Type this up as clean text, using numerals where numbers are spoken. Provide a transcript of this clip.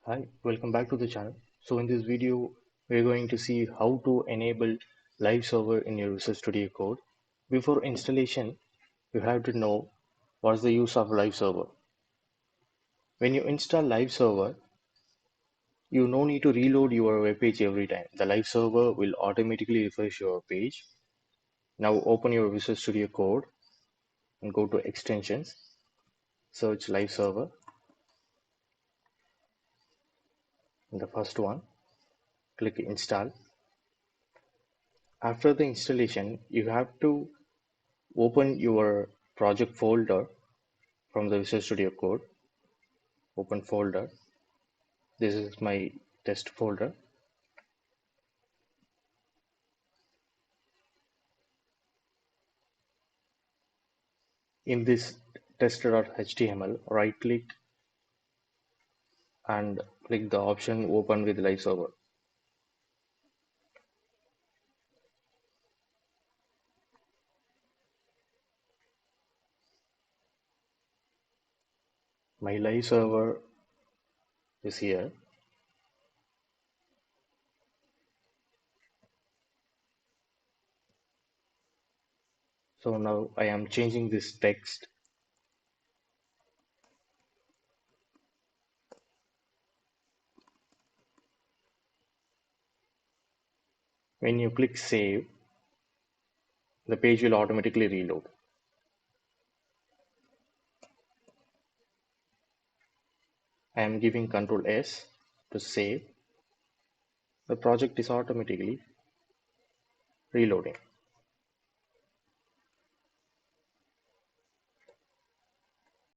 Hi, welcome back to the channel. So in this video, we're going to see how to enable live server in your Visual Studio Code. Before installation, you have to know what's the use of live server. When you install live server, you no need to reload your web page every time. The live server will automatically refresh your page. Now open your Visual Studio Code and go to extensions, search live server, and the first one, click install. After the installation, you have to open your project folder from the Visual Studio Code. Open folder. This is my test folder. In this test.html, right click and click the option open with live server. My live server is here. So now I am changing this text. When you click save, the page will automatically reload. I am giving Ctrl S to save. The project is automatically reloading.